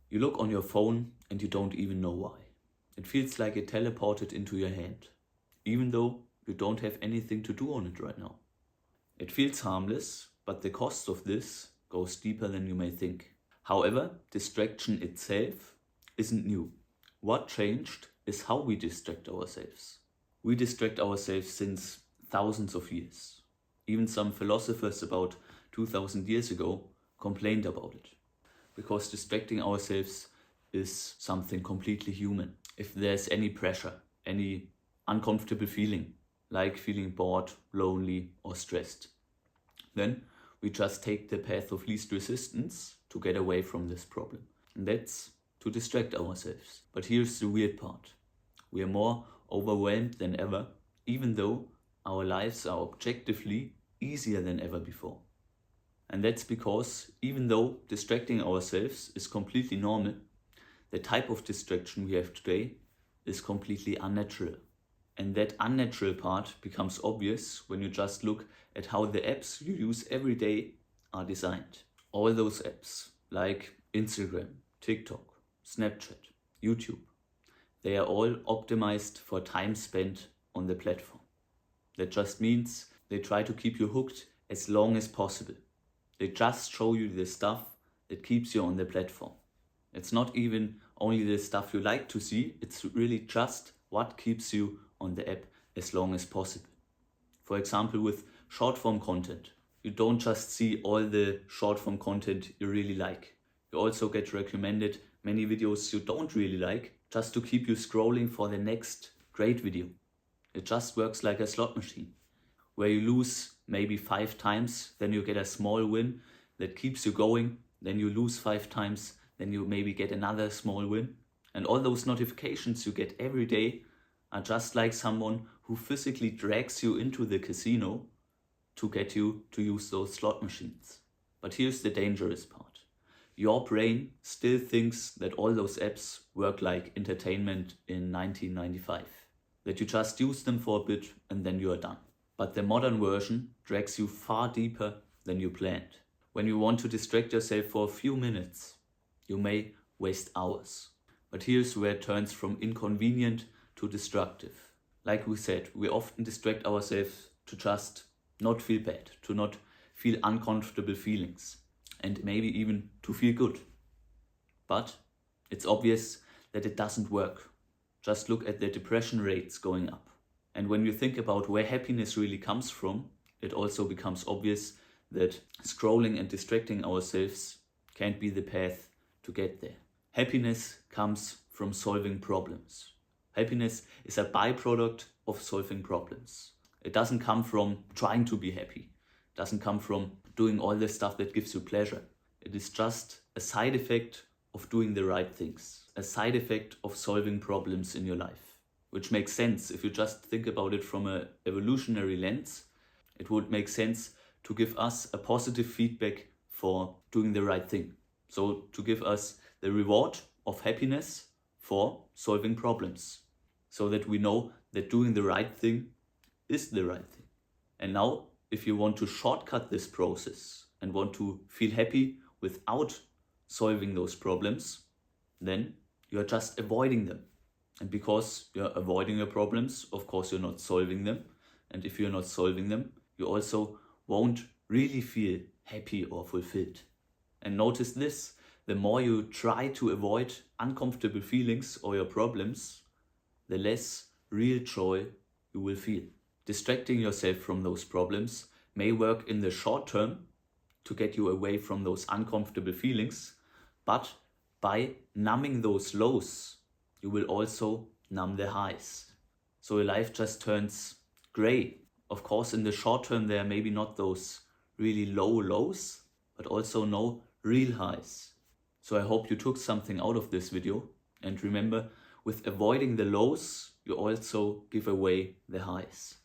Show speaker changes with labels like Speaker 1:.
Speaker 1: You look on your phone and you don't even know why. It feels like it teleported into your hand, even though you don't have anything to do on it right now. It feels harmless, but the cost of this goes deeper than you may think. However, distraction itself isn't new. What changed is how we distract ourselves. We distract ourselves since thousands of years. Even some philosophers about 2000 years ago complained about it. Because distracting ourselves is something completely human. If there's any pressure, any uncomfortable feeling, like feeling bored, lonely, or stressed, then we just take the path of least resistance to get away from this problem. And that's to distract ourselves. But here's the weird part. We are more overwhelmed than ever, even though our lives are objectively easier than ever before. And that's because even though distracting ourselves is completely normal, the type of distraction we have today is completely unnatural. And that unnatural part becomes obvious when you just look at how the apps you use every day are designed. All those apps like Instagram, TikTok, Snapchat, YouTube, they are all optimized for time spent on the platform. That just means they try to keep you hooked as long as possible. They just show you the stuff that keeps you on the platform. It's not even only the stuff you like to see, it's really just what keeps you on the app as long as possible. For example, with short form content, you don't just see all the short form content you really like. You also get recommended many videos you don't really like just to keep you scrolling for the next great video. It just works like a slot machine, where you lose maybe 5 times, then you get a small win that keeps you going, then you lose 5 times, then you maybe get another small win. And all those notifications you get every day are just like someone who physically drags you into the casino to get you to use those slot machines. But here's the dangerous part. Your brain still thinks that all those apps work like entertainment in 1995. That you just use them for a bit and then you are done. But the modern version drags you far deeper than you planned. When you want to distract yourself for a few minutes, you may waste hours. But here's where it turns from inconvenient to destructive. Like we said, we often distract ourselves to just not feel bad, to not feel uncomfortable feelings, and maybe even to feel good. But it's obvious that it doesn't work. Just look at the depression rates going up. And when you think about where happiness really comes from, it also becomes obvious that scrolling and distracting ourselves can't be the path to get there. Happiness comes from solving problems. Happiness is a byproduct of solving problems. It doesn't come from trying to be happy. It doesn't come from doing all the stuff that gives you pleasure. It is just a side effect of doing the right things, a side effect of solving problems in your life, which makes sense if you just think about it from an evolutionary lens. It would make sense to give us a positive feedback for doing the right thing. So to give us the reward of happiness for solving problems, so that we know that doing the right thing is the right thing. And now, if you want to shortcut this process and want to feel happy without solving those problems, then you're just avoiding them. And because you're avoiding your problems, of course you're not solving them. And if you're not solving them, you also won't really feel happy or fulfilled. And notice this, the more you try to avoid uncomfortable feelings or your problems, the less real joy you will feel. Distracting yourself from those problems may work in the short term to get you away from those uncomfortable feelings, but by numbing those lows, you will also numb the highs. So your life just turns gray. Of course, in the short term, there are maybe not those really low lows, but also no real highs. So I hope you took something out of this video. And remember, with avoiding the lows, you also give away the highs.